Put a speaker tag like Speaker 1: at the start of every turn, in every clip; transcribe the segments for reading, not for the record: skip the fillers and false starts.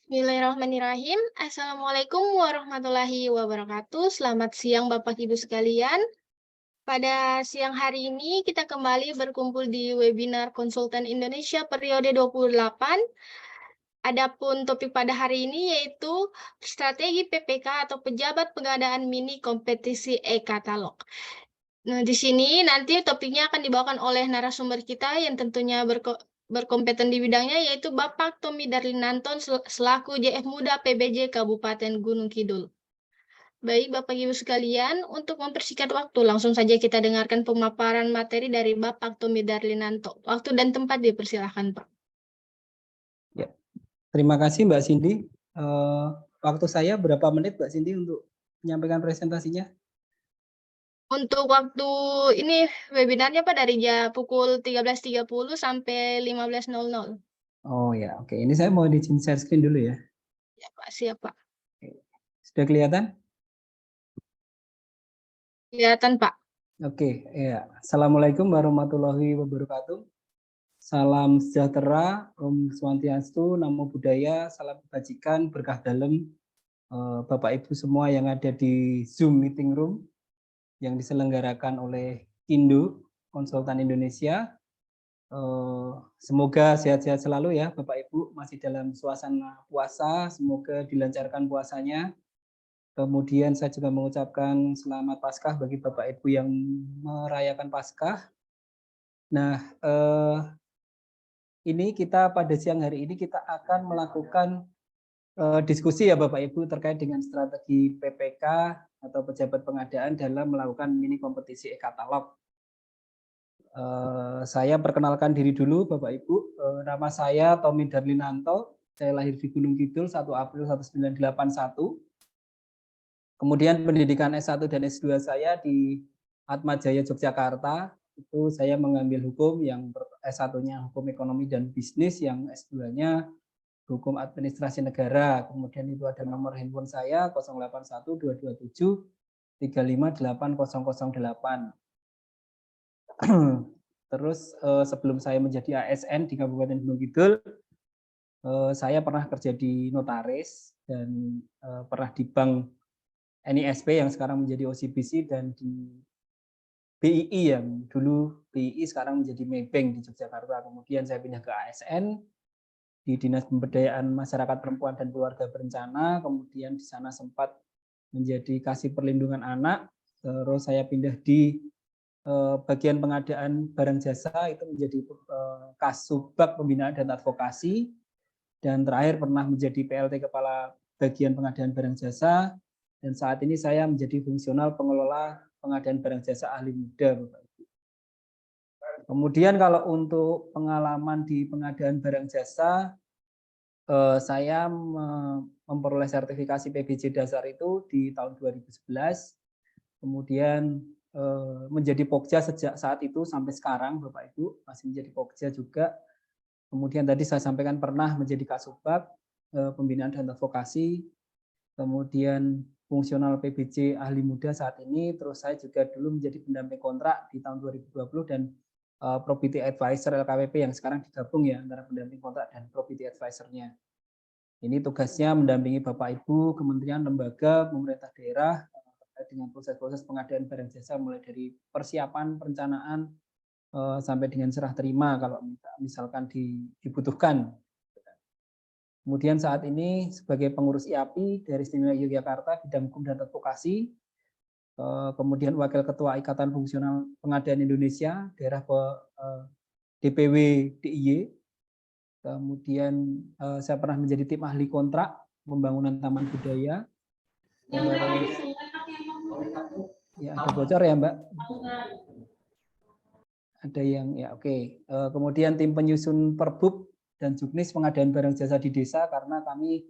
Speaker 1: Bismillahirrahmanirrahim. Assalamualaikum warahmatullahi wabarakatuh. Selamat siang Bapak Ibu sekalian. Pada siang hari ini kita kembali berkumpul di webinar Konsultan Indonesia periode 28. Adapun topik pada hari ini yaitu strategi PPK atau pejabat pengadaan mini kompetisi e-katalog. Nah, di sini nanti topiknya akan dibawakan oleh narasumber kita yang tentunya berkompeten di bidangnya, yaitu Bapak Tommy Darlinanton selaku JF Muda PBJ Kabupaten Gunung Kidul. Baik, Bapak Ibu sekalian, untuk mempersingkat waktu, langsung saja kita dengarkan pemaparan materi dari Bapak Tommy Darlinanto. Waktu dan tempat dipersilahkan, Pak.
Speaker 2: Ya, terima kasih Mbak Cindy. Waktu saya berapa menit Mbak Cindy untuk menyampaikan presentasinya?
Speaker 1: Untuk waktu ini webinarnya Pak dari pukul 13.30 sampai 15.00.
Speaker 2: Oh ya, oke. Ini saya mau izin share screen dulu ya.
Speaker 1: Ya Pak, siap Pak.
Speaker 2: Sudah kelihatan?
Speaker 1: Kelihatan Pak.
Speaker 2: Oke, ya. Assalamualaikum warahmatullahi wabarakatuh. Salam sejahtera, Om Swantiastu, Namo Buddhaya, salam kebajikan, berkah dalam Bapak Ibu semua yang ada di Zoom meeting room yang diselenggarakan oleh Indo Konsultan Indonesia. Semoga sehat-sehat selalu ya Bapak Ibu, masih dalam suasana puasa, semoga dilancarkan puasanya. Kemudian saya juga mengucapkan selamat Paskah bagi Bapak Ibu yang merayakan Paskah. Nah, ini kita pada siang hari ini kita akan melakukan diskusi ya Bapak Ibu terkait dengan strategi PPK atau pejabat pengadaan dalam melakukan mini kompetisi e-katalog. Saya perkenalkan diri dulu Bapak Ibu. Nama saya Tommy Darlinanto. Saya lahir di Gunung Kidul 1 April 1981. Kemudian pendidikan S1 dan S2 saya di Atmajaya Yogyakarta. Itu saya mengambil hukum, yang S1-nya hukum ekonomi dan bisnis, yang S2-nya hukum administrasi negara. Kemudian itu ada nomor handphone saya 081 227 358 008. Terus sebelum saya menjadi ASN di Kabupaten Gunung Kidul, saya pernah kerja di notaris dan pernah di Bank NISP yang sekarang menjadi OCBC, dan di BII yang dulu BII sekarang menjadi Maybank di Yogyakarta. Kemudian saya pindah ke ASN di Dinas Pemberdayaan Masyarakat Perempuan dan Keluarga Berencana. Kemudian di sana sempat menjadi Kasih Perlindungan Anak. Terus saya pindah di bagian pengadaan barang jasa, itu menjadi Kasubag Pembinaan dan Advokasi, dan terakhir pernah menjadi PLT Kepala Bagian Pengadaan Barang Jasa, dan saat ini saya menjadi fungsional pengelola pengadaan barang jasa ahli muda, Bapak Ibu. Kemudian kalau untuk pengalaman di pengadaan barang jasa, saya memperoleh sertifikasi PBJ dasar itu di tahun 2011, kemudian menjadi Pokja sejak saat itu sampai sekarang, Bapak Ibu, masih menjadi Pokja juga. Kemudian tadi saya sampaikan pernah menjadi Kasubag Pembinaan dan Advokasi, kemudian fungsional PBJ ahli muda saat ini. Terus saya juga dulu menjadi pendamping kontrak di tahun 2020 dan Property Advisor LKPP yang sekarang digabung ya antara pendamping kontrak dan Property Advisor-nya. Ini tugasnya mendampingi Bapak Ibu, kementerian, lembaga, pemerintah daerah terkait dengan proses-proses pengadaan barang jasa, mulai dari persiapan, perencanaan, sampai dengan serah terima kalau misalkan dibutuhkan. Kemudian saat ini sebagai pengurus IAPI dari Istimewa Yogyakarta bidang hukum dan advokasi, kemudian wakil ketua Ikatan Fungsional Pengadaan Indonesia daerah DPW DIY. Kemudian saya pernah menjadi tim ahli kontrak pembangunan taman budaya. Ya, ada bocor ya Mbak? Ada yang ya oke. Kemudian tim penyusun Perbub dan Juknis pengadaan barang jasa di desa, karena kami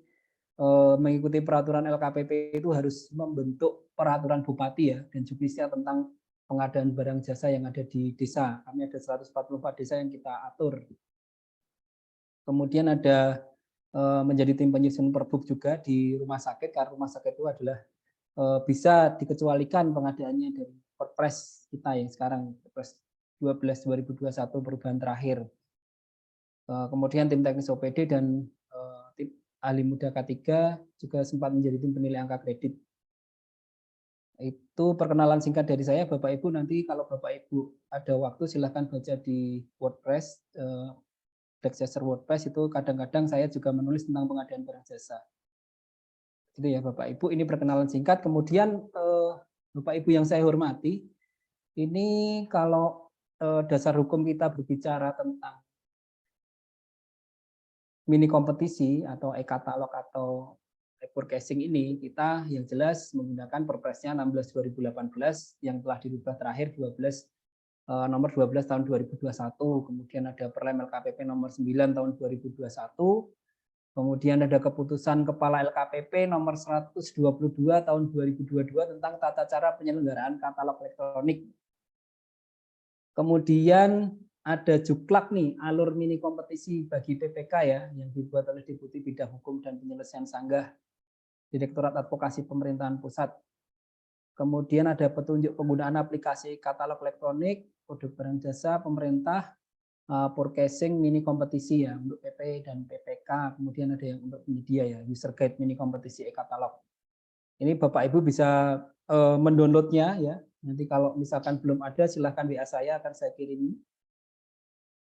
Speaker 2: mengikuti peraturan LKPP itu harus membentuk peraturan bupati ya dan Juknisnya tentang pengadaan barang jasa yang ada di desa. Kami ada 144 desa yang kita atur. Kemudian ada menjadi tim penyusun Perbub juga di rumah sakit, karena rumah sakit itu adalah bisa dikecualikan pengadaannya dari Perpres kita yang sekarang, Perpres 12/2021 perubahan terakhir. Kemudian tim teknis OPD dan ahli muda K3, juga sempat menjadi tim penilai angka kredit. Itu perkenalan singkat dari saya, Bapak Ibu. Nanti kalau Bapak Ibu ada waktu silahkan baca di WordPress, Blackchaser WordPress itu kadang-kadang saya juga menulis tentang pengadaan barang jasa. Gitu ya Bapak Ibu, ini perkenalan singkat. Kemudian Bapak Ibu yang saya hormati, ini kalau dasar hukum kita berbicara tentang mini kompetisi atau e-katalog atau e-forecasting ini, kita yang jelas menggunakan Perpresnya 16/2018 yang telah dirubah terakhir nomor 12 tahun 2021, kemudian ada Perlem LKPP nomor 9 tahun 2021, kemudian ada keputusan Kepala LKPP nomor 122 tahun 2022 tentang tata cara penyelenggaraan katalog elektronik. Kemudian ada juklak nih, alur mini kompetisi bagi PPK ya, yang dibuat oleh Deputi Bidang Hukum dan Penyelesaian Sanggah Direktorat Advokasi Pemerintahan Pusat. Kemudian ada petunjuk penggunaan aplikasi katalog elektronik, produk barang jasa pemerintah, forecasting mini kompetisi ya untuk PP dan PPK. Kemudian ada yang untuk penyedia ya, user guide mini kompetisi e-katalog. Ini Bapak Ibu bisa mendownloadnya ya. Nanti kalau misalkan belum ada silahkan WA saya, akan saya kirimi.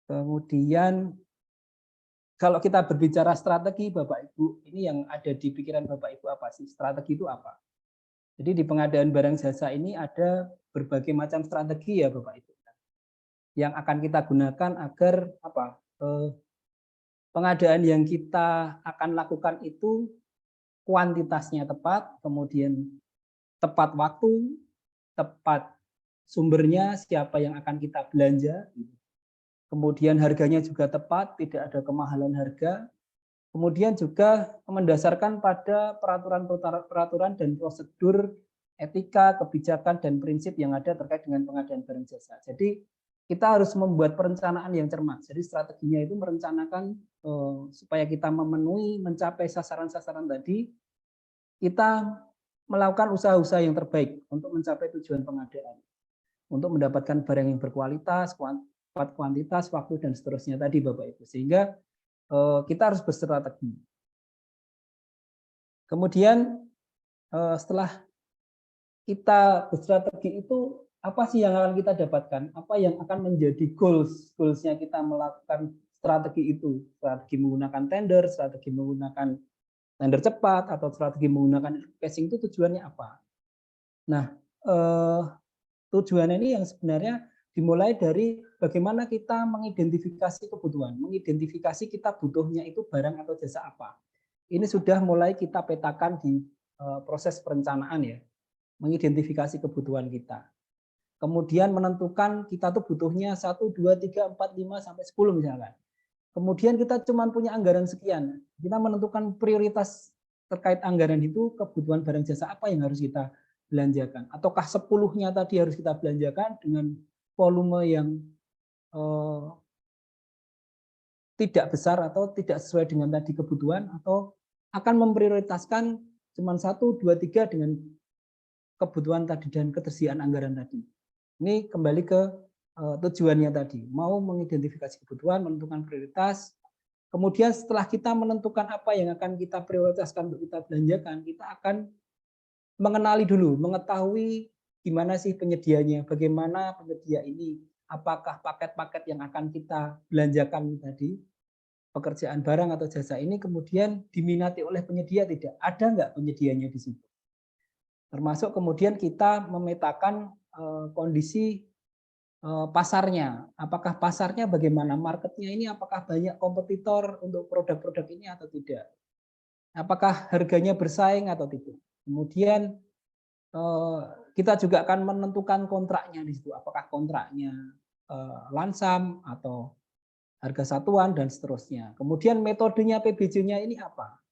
Speaker 2: Kemudian kalau kita berbicara strategi Bapak Ibu, ini yang ada di pikiran Bapak Ibu apa sih? Strategi itu apa? Jadi di pengadaan barang jasa ini ada berbagai macam strategi ya Bapak Ibu, yang akan kita gunakan agar apa? Pengadaan yang kita akan lakukan itu kuantitasnya tepat, kemudian tepat waktu, tepat sumbernya, siapa yang akan kita belanja, kemudian harganya juga tepat, tidak ada kemahalan harga, kemudian juga mendasarkan pada peraturan dan prosedur etika, kebijakan, dan prinsip yang ada terkait dengan pengadaan barang jasa. Jadi kita harus membuat perencanaan yang cermat. Jadi strateginya itu merencanakan supaya kita mencapai sasaran-sasaran tadi, kita melakukan usaha-usaha yang terbaik untuk mencapai tujuan pengadaan. Untuk mendapatkan barang yang berkualitas, kuantitas, waktu, dan seterusnya tadi Bapak Ibu. Sehingga kita harus berstrategi. Kemudian setelah kita berstrategi itu, apa sih yang akan kita dapatkan? Apa yang akan menjadi goals-nya kita melakukan strategi itu? Strategi menggunakan tender, strategi menggunakan tender cepat, atau strategi menggunakan casing itu tujuannya apa? Nah, tujuannya ini yang sebenarnya dimulai dari bagaimana kita mengidentifikasi kebutuhan, mengidentifikasi kita butuhnya itu barang atau jasa apa. Ini sudah mulai kita petakan di proses perencanaan ya, mengidentifikasi kebutuhan kita. Kemudian menentukan kita tuh butuhnya 1, 2, 3, 4, 5, sampai 10 misalkan. Kemudian kita cuma punya anggaran sekian. Kita menentukan prioritas terkait anggaran itu, kebutuhan barang jasa apa yang harus kita belanjakan. Ataukah 10-nya tadi harus kita belanjakan dengan volume yang tidak besar atau tidak sesuai dengan tadi kebutuhan, atau akan memprioritaskan cuma 1, 2, 3 dengan kebutuhan tadi dan ketersediaan anggaran tadi. Ini kembali ke tujuannya tadi, mau mengidentifikasi kebutuhan, menentukan prioritas. Kemudian setelah kita menentukan apa yang akan kita prioritaskan untuk kita belanjakan, kita akan mengenali dulu, mengetahui gimana sih penyedianya, bagaimana penyedia ini, apakah paket-paket yang akan kita belanjakan tadi, pekerjaan barang atau jasa ini kemudian diminati oleh penyedia tidak, ada nggak penyedianya di situ. Termasuk kemudian kita memetakan kondisi pasarnya, apakah pasarnya bagaimana, marketnya ini apakah banyak kompetitor untuk produk-produk ini atau tidak, apakah harganya bersaing atau tidak. Kemudian kita juga akan menentukan kontraknya di situ, apakah kontraknya lansam atau harga satuan dan seterusnya. Kemudian metodenya PBJ-nya ini apa?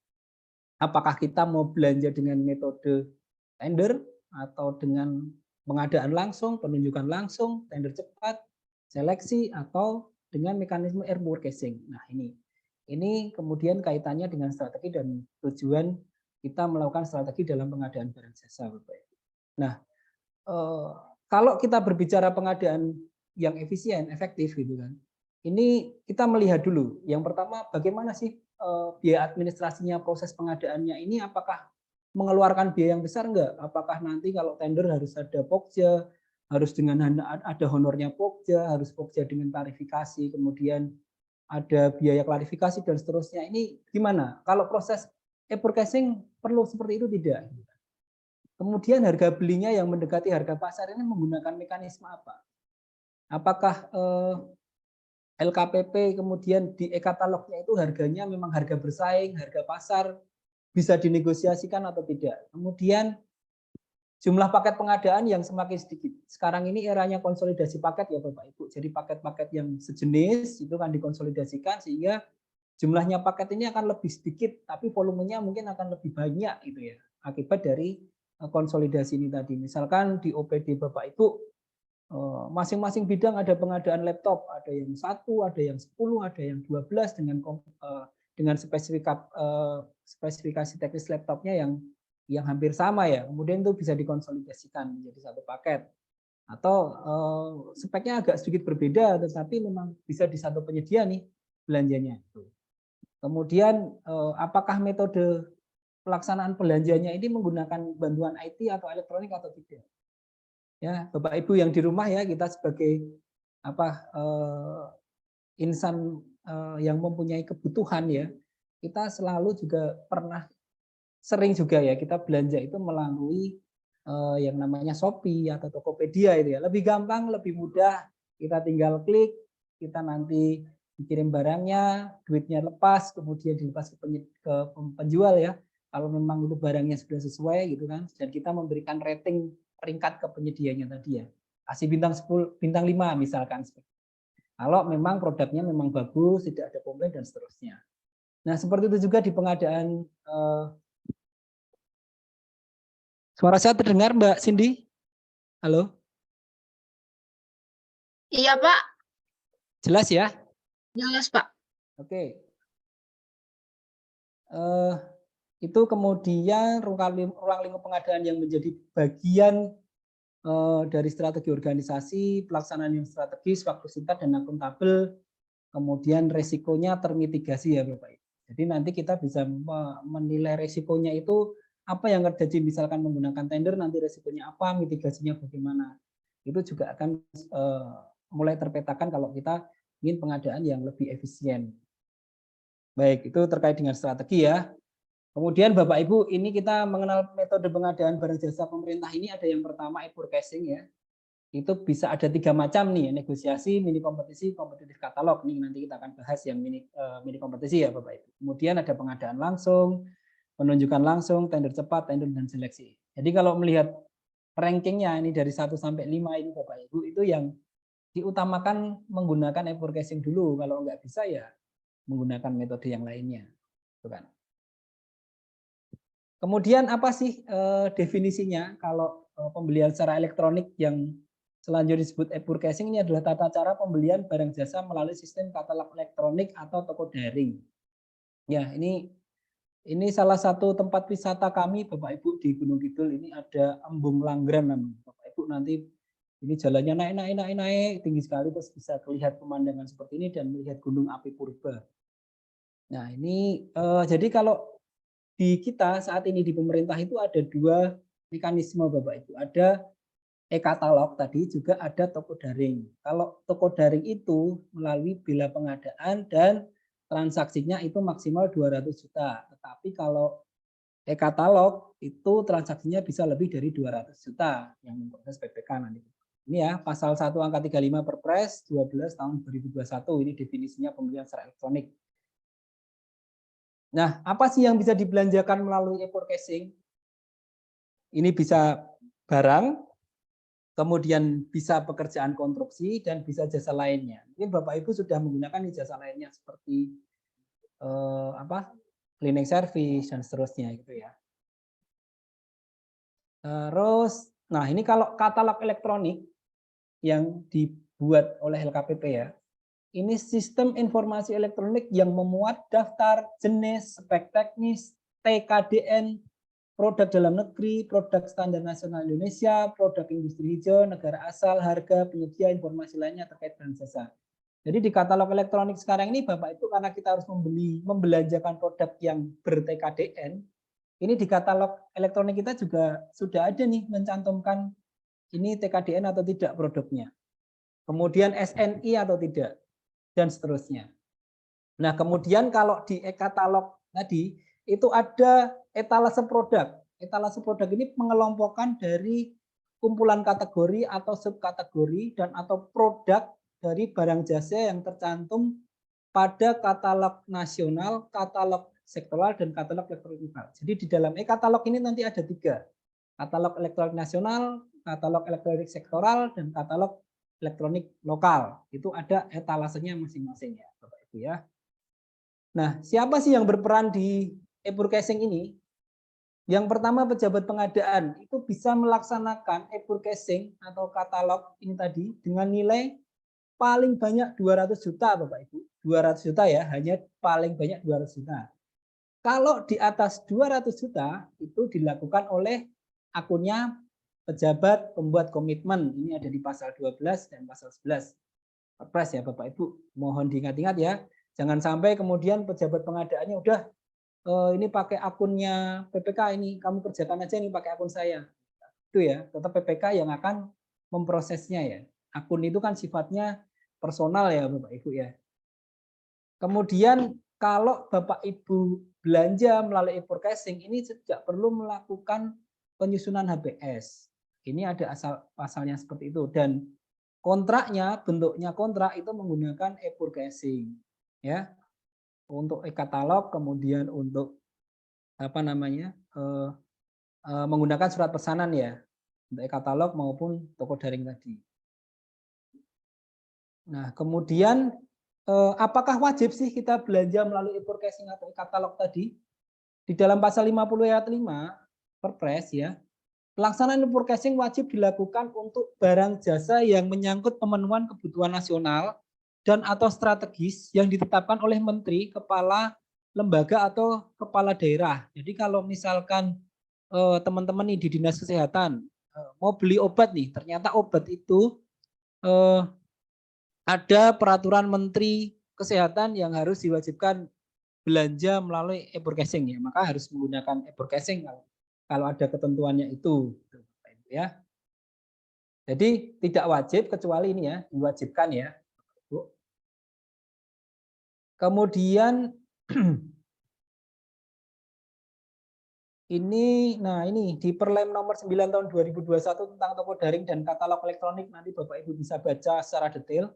Speaker 2: Apakah kita mau belanja dengan metode tender atau dengan pengadaan langsung, penunjukan langsung, tender cepat, seleksi, atau dengan mekanisme air forecasting. Nah, ini kemudian kaitannya dengan strategi dan tujuan kita melakukan strategi dalam pengadaan barang jasa, Bapak. Nah, kalau kita berbicara pengadaan yang efisien, efektif gitu kan. Ini kita melihat dulu. Yang pertama, bagaimana sih biaya administrasinya, proses pengadaannya ini apakah mengeluarkan biaya yang besar enggak? Apakah nanti kalau tender harus ada pokja, harus dengan ada honornya pokja, harus pokja dengan klarifikasi, kemudian ada biaya klarifikasi dan seterusnya. Ini gimana? Kalau proses e-forecasting perlu seperti itu tidak? Kemudian harga belinya yang mendekati harga pasar ini menggunakan mekanisme apa? Apakah LKPP kemudian di e-katalognya itu harganya memang harga bersaing, harga pasar, bisa dinegosiasikan atau tidak. Kemudian jumlah paket pengadaan yang semakin sedikit. Sekarang ini eranya konsolidasi paket ya Bapak Ibu. Jadi paket-paket yang sejenis itu kan dikonsolidasikan sehingga jumlahnya paket ini akan lebih sedikit, tapi volumenya mungkin akan lebih banyak gitu ya. Akibat dari konsolidasi ini tadi. Misalkan di OPD Bapak Ibu masing-masing bidang ada pengadaan laptop, ada yang 1, ada yang 10, ada yang 12 dengan spesifikasi teknis laptopnya yang hampir sama ya. Kemudian itu bisa dikonsolidasikan menjadi satu paket. Atau speknya agak sedikit berbeda, tetapi memang bisa di satu penyedia nih belanjanya. Kemudian apakah metode pelaksanaan belanjanya ini menggunakan bantuan IT atau elektronik atau tidak? Ya, Bapak Ibu yang di rumah ya, kita sebagai insan yang mempunyai kebutuhan ya, kita selalu juga sering juga ya kita belanja itu melalui yang namanya Shopee atau Tokopedia itu ya. Lebih gampang, lebih mudah, kita tinggal klik, kita nanti dikirim barangnya, duitnya lepas, kemudian dilepas ke penjual ya. Kalau memang itu barangnya sudah sesuai gitu kan, dan kita memberikan rating peringkat ke penyedianya tadi ya. Kasih bintang 10, bintang 5 misalkan. Kalau memang produknya memang bagus, tidak ada komplain dan seterusnya. Nah, seperti itu juga di pengadaan. Suara saya terdengar Mbak Cindy? Halo?
Speaker 1: Iya, Pak.
Speaker 2: Jelas ya?
Speaker 1: Jelas, Pak.
Speaker 2: Oke. Itu kemudian ruang lingkup pengadaan yang menjadi bagian dari strategi organisasi, pelaksanaan yang strategis, waktu singkat dan akuntabel, kemudian resikonya termitigasi ya Bapak Ibu. Jadi nanti kita bisa menilai resikonya itu apa yang terjadi, misalkan menggunakan tender nanti resikonya apa, mitigasinya bagaimana. Itu juga akan mulai terpetakan kalau kita ingin pengadaan yang lebih efisien. Baik, itu terkait dengan strategi ya. Kemudian Bapak Ibu, ini kita mengenal metode pengadaan barang jasa pemerintah ini ada yang pertama e-forecasting ya. Itu bisa ada 3 macam nih, negosiasi, mini kompetisi, kompetitif katalog. Nih nanti kita akan bahas yang mini kompetisi ya Bapak Ibu. Kemudian ada pengadaan langsung, penunjukan langsung, tender cepat, tender dan seleksi. Jadi kalau melihat rankingnya ini dari 1 sampai 5 ini Bapak Ibu, itu yang diutamakan menggunakan e-forecasting dulu. Kalau nggak bisa ya menggunakan metode yang lainnya. Itu kan. Kemudian apa sih definisinya kalau pembelian secara elektronik yang selanjutnya disebut e-forecasting ini adalah tata cara pembelian barang jasa melalui sistem katalog elektronik atau toko daring. Ya, ini salah satu tempat wisata kami Bapak Ibu di Gunung Kidul, ini ada Embung Langgran namanya. Bapak Ibu nanti ini jalannya naik tinggi sekali, terus bisa terlihat pemandangan seperti ini dan melihat Gunung Api Purba. Nah, ini jadi kalau di kita saat ini di pemerintah itu ada 2 mekanisme Bapak Ibu. Ada e-katalog tadi, juga ada toko daring. Kalau toko daring itu melalui bila pengadaan dan transaksinya itu maksimal 200 juta. Tetapi kalau e-katalog itu transaksinya bisa lebih dari 200 juta yang memproses PPK nanti. Ini ya pasal 1 angka 35 Perpres 12 tahun 2021, ini definisinya pembelian secara elektronik. Nah, apa sih yang bisa dibelanjakan melalui e-forecasting? Ini bisa barang, kemudian bisa pekerjaan konstruksi, dan bisa jasa lainnya. Mungkin Bapak Ibu sudah menggunakan jasa lainnya seperti cleaning service dan seterusnya gitu ya. Terus, nah ini kalau katalog elektronik yang dibuat oleh LKPP ya, ini sistem informasi elektronik yang memuat daftar jenis, spek teknis, TKDN, produk dalam negeri, produk standar nasional Indonesia, produk industri hijau, negara asal, harga, penyedia, informasi lainnya terkait barang jasa. Jadi di katalog elektronik sekarang ini Bapak Ibu, karena kita harus membelanjakan produk yang ber-TKDN, ini di katalog elektronik kita juga sudah ada nih mencantumkan ini TKDN atau tidak produknya. Kemudian SNI atau tidak, dan seterusnya. Nah, kemudian kalau di e-katalog tadi, itu ada etalase produk. Etalase produk ini mengelompokkan dari kumpulan kategori atau subkategori dan atau produk dari barang jasa yang tercantum pada katalog nasional, katalog sektoral, dan katalog elektronik lokal. Jadi di dalam e-katalog ini nanti ada 3. Katalog elektronik nasional, katalog elektronik sektoral, dan katalog elektronik lokal. Itu ada etalasenya masing-masing ya, Bapak Ibu ya. Nah, siapa sih yang berperan di e-broadcasting ini? Yang pertama, pejabat pengadaan itu bisa melaksanakan e-broadcasting atau katalog ini tadi dengan nilai paling banyak 200 juta Bapak Ibu. 200 juta ya, hanya paling banyak 200 juta. Kalau di atas 200 juta itu dilakukan oleh akunnya pejabat pembuat komitmen. Ini ada di pasal 12 dan pasal 11. Perpres ya Bapak Ibu. Mohon diingat-ingat ya. Jangan sampai kemudian pejabat pengadaannya udah ini pakai akunnya PPK, ini kamu kerjakan aja ini pakai akun saya. Itu ya, tetap PPK yang akan memprosesnya ya. Akun itu kan sifatnya personal ya Bapak Ibu ya. Kemudian kalau Bapak Ibu belanja melalui e-broadcasting ini tidak perlu melakukan penyusunan HBS. Ini ada asal pasalnya seperti itu, dan kontraknya, bentuknya kontrak itu menggunakan e-broadcasting ya. Untuk e-katalog, kemudian untuk apa namanya menggunakan surat pesanan ya, untuk e-katalog maupun toko daring tadi. Nah, kemudian apakah wajib sih kita belanja melalui e-broadcasting atau e-katalog tadi? Di dalam pasal 50 ayat 5 Perpres ya, pelaksanaan e-broadcasting wajib dilakukan untuk barang jasa yang menyangkut pemenuhan kebutuhan nasional dan atau strategis yang ditetapkan oleh menteri, kepala lembaga atau kepala daerah. Jadi kalau misalkan teman-teman nih di dinas kesehatan mau beli obat nih, ternyata obat itu ada peraturan menteri kesehatan yang harus diwajibkan belanja melalui e-broadcasting ya, maka harus menggunakan e-broadcasting kalau ada ketentuannya itu ya. Jadi tidak wajib kecuali ini ya, diwajibkan ya. Kemudian ini, nah ini di Perlem nomor 9 tahun 2021 tentang toko daring dan katalog elektronik, nanti Bapak Ibu bisa baca secara detail.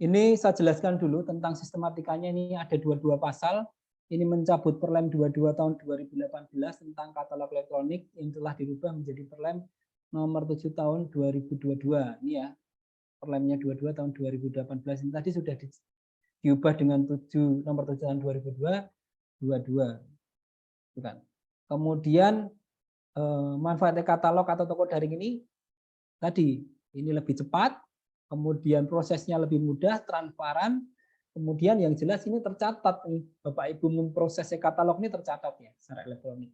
Speaker 2: Ini saya jelaskan dulu tentang sistematikanya, ini ada 22 pasal. Ini mencabut Perlem 22 tahun 2018 tentang katalog elektronik yang telah dirubah menjadi Perlem nomor 7 tahun 2022. Ini ya, Perlemnya 22 tahun 2018. Ini tadi sudah diubah dengan nomor 7 tahun 2022. Bukan. Kemudian manfaatnya katalog atau toko daring ini tadi, ini lebih cepat, kemudian prosesnya lebih mudah, transparan, kemudian yang jelas ini tercatat nih, Bapak Ibu memproses e-katalog ini tercatat ya secara elektronik.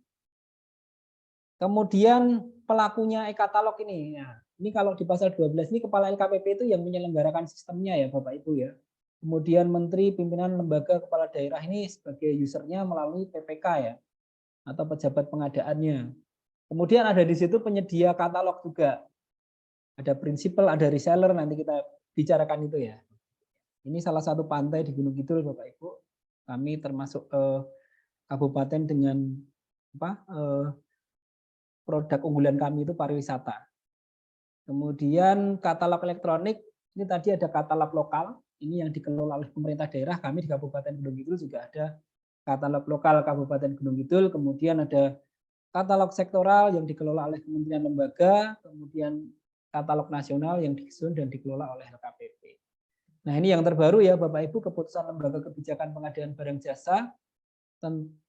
Speaker 2: Kemudian pelakunya e-katalog ini, ya, ini kalau di pasal 12 ini kepala LKPP itu yang menyelenggarakan sistemnya ya Bapak Ibu ya. Kemudian menteri, pimpinan lembaga, kepala daerah ini sebagai usernya melalui PPK ya, atau pejabat pengadaannya. Kemudian ada di situ penyedia katalog juga. Ada prinsipal, ada reseller, nanti kita bicarakan itu ya. Ini salah satu pantai di Gunung Kidul Bapak Ibu. Kami termasuk kabupaten dengan produk unggulan kami itu pariwisata. Kemudian katalog elektronik, ini tadi ada katalog lokal, ini yang dikelola oleh pemerintah daerah. Kami di Kabupaten Gunung Kidul juga ada katalog lokal Kabupaten Gunung Kidul, kemudian ada katalog sektoral yang dikelola oleh kementerian lembaga, kemudian katalog nasional yang disusun dan dikelola oleh LKPP. Nah, ini yang terbaru ya Bapak Ibu, keputusan Lembaga Kebijakan Pengadaan Barang Jasa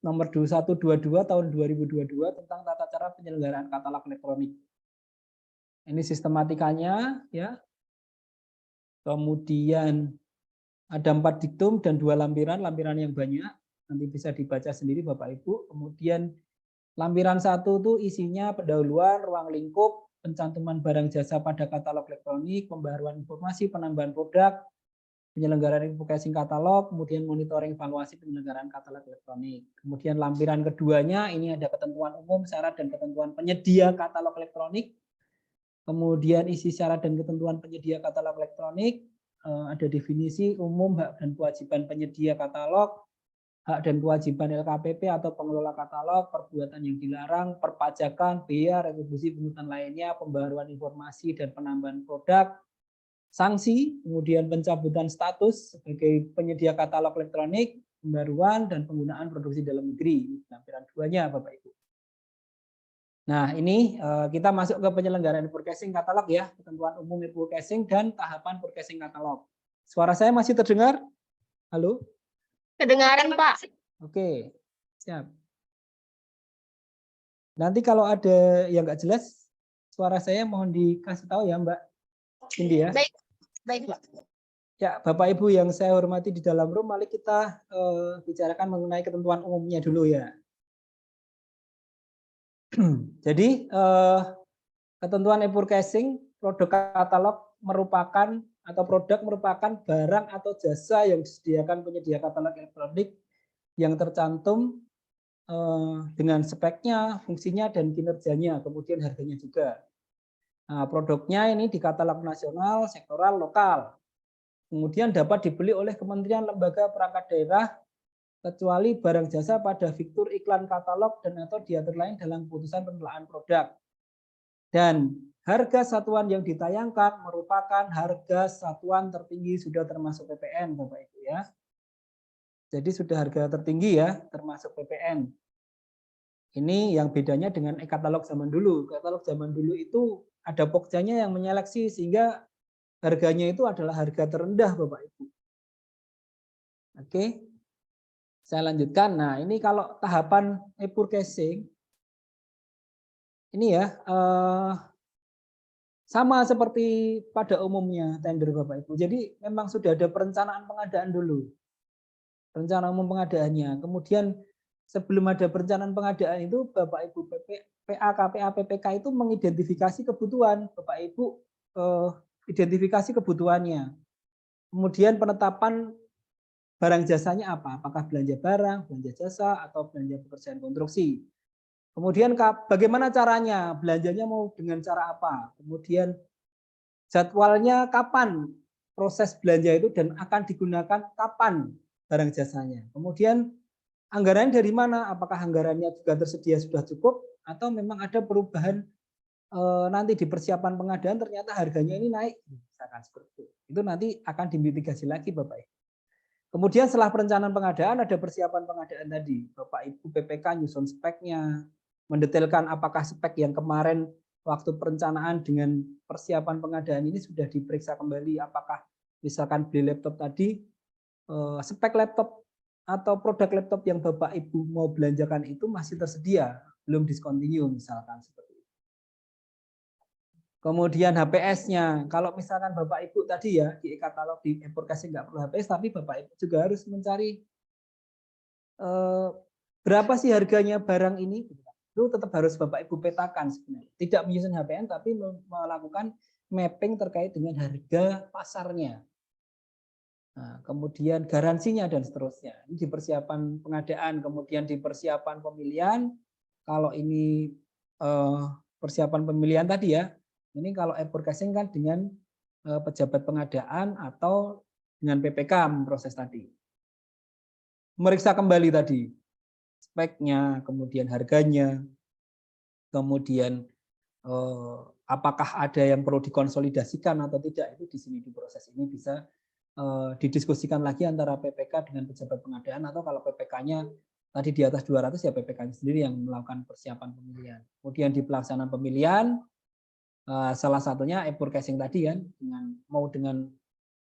Speaker 2: nomor 2122 tahun 2022 tentang tata cara penyelenggaraan katalog elektronik. Ini sistematikanya ya. Kemudian ada 4 diktum dan 2 lampiran yang banyak. Nanti bisa dibaca sendiri Bapak Ibu. Kemudian lampiran 1 itu isinya pendahuluan, ruang lingkup, pencantuman barang jasa pada katalog elektronik, pembaharuan informasi, penambahan produk, penyelenggaraan advertising katalog, kemudian monitoring evaluasi penyelenggaraan katalog elektronik. Kemudian lampiran keduanya ini ada ketentuan umum, syarat dan ketentuan penyedia katalog elektronik. Kemudian isi syarat dan ketentuan penyedia katalog elektronik, ada definisi umum hak dan kewajiban penyedia katalog, hak dan kewajiban LKPP atau pengelola katalog, perbuatan yang dilarang, perpajakan, bea, retribusi pungutan lainnya, pembaruan informasi dan penambahan produk, sanksi, kemudian pencabutan status sebagai penyedia katalog elektronik, pembaruan dan penggunaan produksi dalam negeri. Lampiran duanya, Bapak Ibu. Nah, ini kita masuk ke penyelenggaraan forecasting katalog ya, ketentuan umum forecasting dan tahapan forecasting katalog. Suara saya masih terdengar? Halo?
Speaker 1: Kedengaran, Pak.
Speaker 2: Oke, siap. Nanti kalau ada yang nggak jelas, suara saya mohon dikasih tahu ya, Mbak Cindy ya.
Speaker 1: Baik, baik, Pak.
Speaker 2: Ya, Bapak Ibu yang saya hormati di dalam room, mari kita bicarakan mengenai ketentuan umumnya dulu ya. Jadi ketentuan e-forecasting, produk katalog merupakan atau produk merupakan barang atau jasa yang disediakan penyedia katalog elektronik yang tercantum dengan speknya, fungsinya, dan kinerjanya, kemudian harganya juga. Nah, produknya ini di katalog nasional, sektoral, lokal. Kemudian dapat dibeli oleh kementerian, lembaga, perangkat daerah, kecuali barang jasa pada fitur iklan katalog dan atau diatur lain dalam keputusan pengelolaan produk. Dan harga satuan yang ditayangkan merupakan harga satuan tertinggi sudah termasuk PPN, Bapak Ibu ya. Jadi sudah harga tertinggi ya, termasuk PPN. Ini yang bedanya dengan e-katalog zaman dulu. Katalog zaman dulu itu ada pokjanya yang menyeleksi sehingga harganya itu adalah harga terendah, Bapak Ibu. Oke. Saya lanjutkan. Nah, ini kalau tahapan e-forecasting ini ya sama seperti pada umumnya tender, Bapak Ibu. Jadi memang sudah ada perencanaan pengadaan dulu. Rencana umum pengadaannya. Kemudian sebelum ada perencanaan pengadaan itu Bapak Ibu PA, KPA, PPK itu mengidentifikasi kebutuhan. Bapak Ibu identifikasi kebutuhannya. Kemudian penetapan barang jasanya apa? Apakah belanja barang, belanja jasa, atau belanja pekerjaan konstruksi. Kemudian bagaimana caranya? Belanjanya mau dengan cara apa? Kemudian jadwalnya kapan proses belanja itu dan akan digunakan kapan barang jasanya. Kemudian anggarannya dari mana? Apakah anggarannya juga tersedia sudah cukup atau memang ada perubahan nanti di persiapan pengadaan ternyata harganya ini naik, misalkan seperti itu. Itu nanti akan dimitigasi lagi, Bapak Ibu. Kemudian setelah perencanaan pengadaan ada persiapan pengadaan tadi. Bapak Ibu PPK nyusun speknya, mendetailkan apakah spek yang kemarin waktu perencanaan dengan persiapan pengadaan ini sudah diperiksa kembali, apakah misalkan beli laptop tadi, spek laptop atau produk laptop yang Bapak Ibu mau belanjakan itu masih tersedia, belum discontinue misalkan seperti itu. Kemudian HPS-nya, kalau misalkan Bapak Ibu tadi ya di e-katalog di e-forecasting nggak perlu HPS, tapi Bapak Ibu juga harus mencari berapa sih harganya barang ini. Itu tetap harus Bapak Ibu petakan sebenarnya. Tidak menyusun HPN, tapi melakukan mapping terkait dengan harga pasarnya. Nah, kemudian garansinya dan seterusnya. Ini di persiapan pengadaan, kemudian di persiapan pemilihan. Kalau ini persiapan pemilihan tadi ya. Ini kalau e-forecasting kan dengan pejabat pengadaan atau dengan PPK memproses tadi. Meriksa kembali tadi speknya, kemudian harganya, kemudian apakah ada yang perlu dikonsolidasikan atau tidak, itu di sini di proses ini bisa didiskusikan lagi antara PPK dengan pejabat pengadaan, atau kalau PPK-nya tadi di atas 200 ya PPK-nya sendiri yang melakukan persiapan pemilihan. Kemudian di pelaksanaan pemilihan salah satunya e-forecasting tadi kan, mau dengan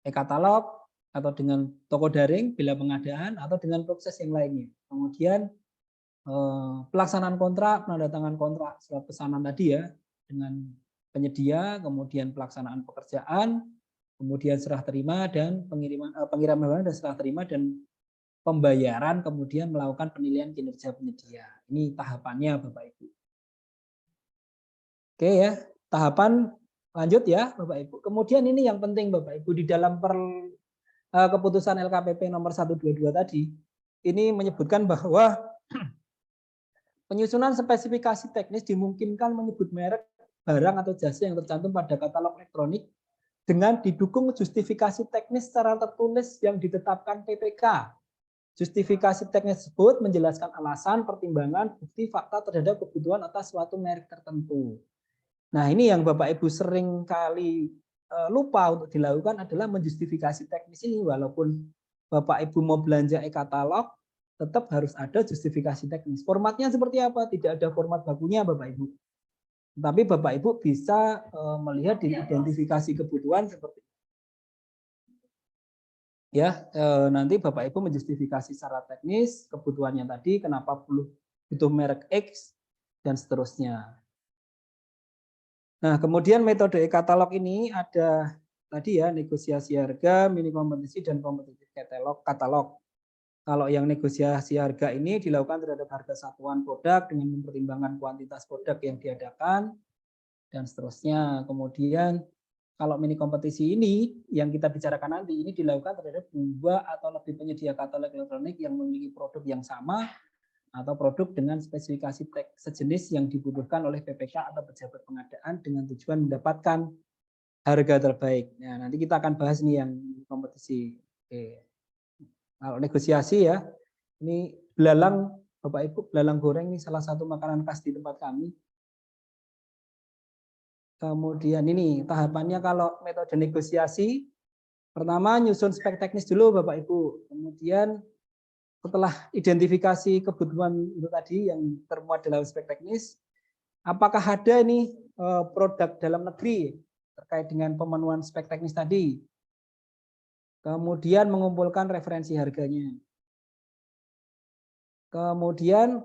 Speaker 2: e-katalog atau dengan toko daring bila pengadaan atau dengan proses yang lainnya. Kemudian pelaksanaan kontrak, penandatangan kontrak surat pesanan tadi ya dengan penyedia, kemudian pelaksanaan pekerjaan, kemudian serah terima dan pengiriman barang dan serah terima dan pembayaran, kemudian melakukan penilaian kinerja penyedia. Ini tahapannya Bapak Ibu. Oke ya, tahapan lanjut ya Bapak Ibu. Kemudian ini yang penting Bapak Ibu di dalam keputusan LKPP nomor 122 tadi, ini menyebutkan bahwa penyusunan spesifikasi teknis dimungkinkan menyebut merek barang atau jasa yang tercantum pada katalog elektronik dengan didukung justifikasi teknis secara tertulis yang ditetapkan PPK. Justifikasi teknis tersebut menjelaskan alasan, pertimbangan, bukti, fakta terhadap kebutuhan atas suatu merek tertentu. Nah, ini yang Bapak Ibu sering kali lupa untuk dilakukan adalah menjustifikasi teknis ini. Walaupun Bapak Ibu mau belanja e-katalog, tetap harus ada justifikasi teknis. Formatnya seperti apa? Tidak ada format bakunya, Bapak Ibu. Tapi Bapak Ibu bisa melihat di identifikasi kebutuhan seperti ya, nanti Bapak Ibu menjustifikasi secara teknis kebutuhannya tadi, kenapa butuh merek X dan seterusnya. Nah, kemudian metode e-katalog ini ada tadi ya, negosiasi harga, mini kompetisi, dan kompetisi katalog. Kalau yang negosiasi harga ini dilakukan terhadap harga satuan produk dengan mempertimbangkan kuantitas produk yang diadakan, dan seterusnya. Kemudian kalau mini kompetisi ini yang kita bicarakan nanti ini dilakukan terhadap 2 atau lebih penyedia katalog elektronik yang memiliki produk yang sama atau produk dengan spesifikasi sejenis yang dibutuhkan oleh PPK atau pejabat pengadaan dengan tujuan mendapatkan harga terbaik. Nah, nanti kita akan bahas nih yang kompetisi. Oke. Kalau negosiasi ya, ini belalang, Bapak Ibu, belalang goreng ini salah satu makanan khas di tempat kami. Kemudian ini tahapannya kalau metode negosiasi, pertama nyusun spek teknis dulu Bapak Ibu. Kemudian setelah identifikasi kebutuhan itu tadi yang termuat dalam spek teknis, apakah ada ini produk dalam negeri terkait dengan pemenuhan spek teknis tadi. Kemudian mengumpulkan referensi harganya. Kemudian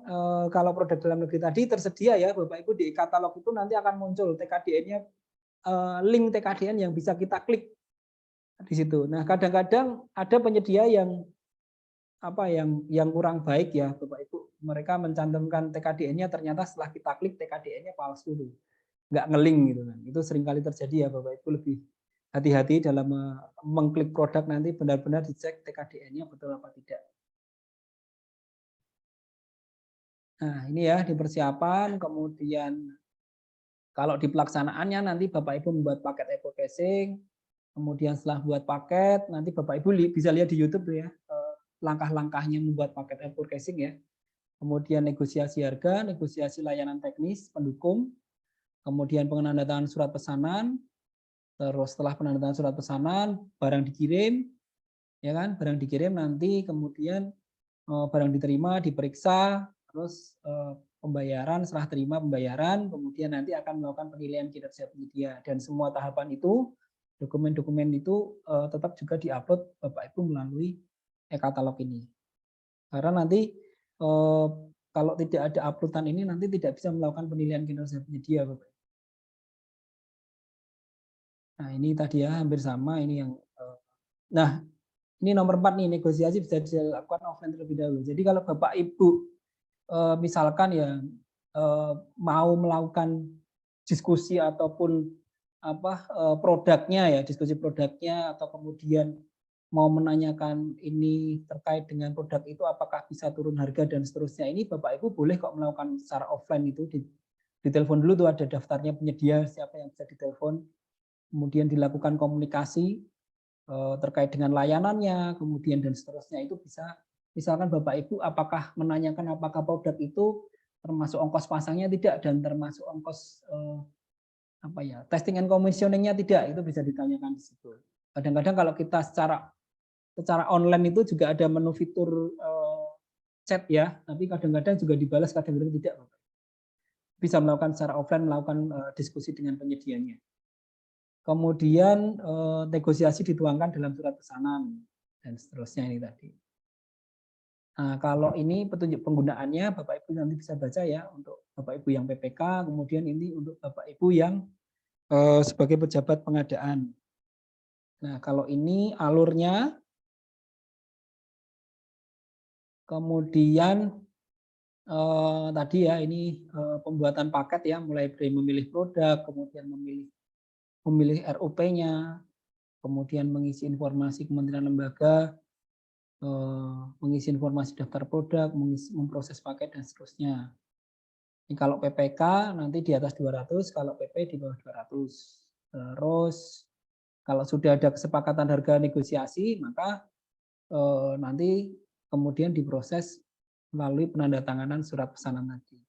Speaker 2: kalau produk dalam negeri tadi tersedia ya Bapak Ibu di katalog itu nanti akan muncul TKDN-nya, link TKDN yang bisa kita klik di situ. Nah, kadang-kadang ada penyedia yang kurang baik ya Bapak Ibu, mereka mencantumkan TKDN-nya ternyata setelah kita klik TKDN-nya palsu tuh, nggak ngeling gitu kan. Itu seringkali terjadi ya Bapak Ibu, lebih hati-hati dalam mengklik produk, nanti benar-benar dicek TKDN-nya betul apa tidak. Nah, ini ya di persiapan, kemudian kalau di pelaksanaannya nanti Bapak Ibu membuat paket advertising, kemudian setelah buat paket nanti Bapak Ibu bisa lihat di YouTube tuh ya langkah-langkahnya membuat paket advertising ya. Kemudian negosiasi harga, negosiasi layanan teknis pendukung, kemudian penandatanganan surat pesanan, terus setelah penandatanganan surat pesanan barang dikirim, ya kan, barang dikirim nanti kemudian barang diterima, diperiksa, terus pembayaran, serah terima pembayaran, kemudian nanti akan melakukan penilaian kinerja penyedia, dan semua tahapan itu dokumen-dokumen itu tetap juga diupload Bapak Ibu melalui e-katalog ini. Karena nanti kalau tidak ada uploadan ini nanti tidak bisa melakukan penilaian kinerja penyedia, Bapak. Nah, ini tadi ya hampir sama ini yang nah, ini nomor 4 nih, negosiasi bisa dilakukan offline terlebih dahulu. Jadi kalau Bapak Ibu misalkan ya mau melakukan diskusi ataupun produknya ya, diskusi produknya, atau kemudian mau menanyakan ini terkait dengan produk itu apakah bisa turun harga dan seterusnya, ini Bapak Ibu boleh kok melakukan secara offline itu, di telepon dulu tuh ada daftarnya penyedia siapa yang bisa ditelepon, kemudian dilakukan komunikasi terkait dengan layanannya, kemudian dan seterusnya. Itu bisa misalkan Bapak Ibu apakah menanyakan apakah produk itu termasuk ongkos pasangnya tidak, dan termasuk ongkos testing and commissioningnya tidak, itu bisa ditanyakan di situ. Kadang-kadang kalau kita secara online itu juga ada menu fitur chat ya, tapi kadang-kadang juga dibalas, kadang-kadang tidak. Bisa melakukan secara offline, melakukan diskusi dengan penyedianya. Kemudian negosiasi dituangkan dalam surat pesanan dan seterusnya ini tadi. Nah, kalau ini petunjuk penggunaannya Bapak Ibu nanti bisa baca ya, untuk Bapak Ibu yang PPK, kemudian ini untuk Bapak Ibu yang sebagai pejabat pengadaan. Nah, kalau ini alurnya, kemudian tadi ya ini pembuatan paket ya, mulai dari memilih produk, kemudian memilih RUP-nya, kemudian mengisi informasi kementerian lembaga, mengisi informasi daftar produk, memproses paket, dan seterusnya. Ini kalau PPK nanti di atas 200, kalau PP di bawah 200. Terus kalau sudah ada kesepakatan harga negosiasi, maka nanti kemudian diproses melalui penandatanganan surat pesanan tadi.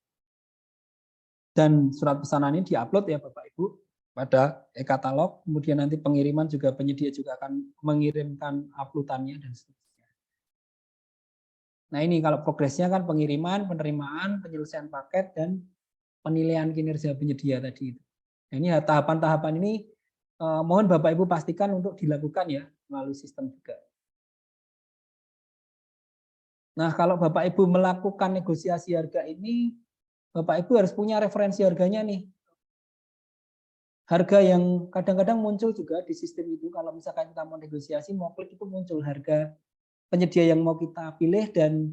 Speaker 2: Dan surat pesanan ini diupload ya Bapak Ibu pada e-katalog, kemudian nanti pengiriman juga, penyedia juga akan mengirimkan uploadannya dan seterusnya. Nah ini kalau progresnya kan pengiriman, penerimaan, penyelesaian paket, dan penilaian kinerja penyedia tadi. Nah, ini tahapan-tahapan ini mohon Bapak Ibu pastikan untuk dilakukan ya melalui sistem juga. Nah kalau Bapak Ibu melakukan negosiasi harga ini, Bapak Ibu harus punya referensi harganya nih. Harga yang kadang-kadang muncul juga di sistem itu, kalau misalkan kita mau negosiasi, mau klik itu muncul harga penyedia yang mau kita pilih dan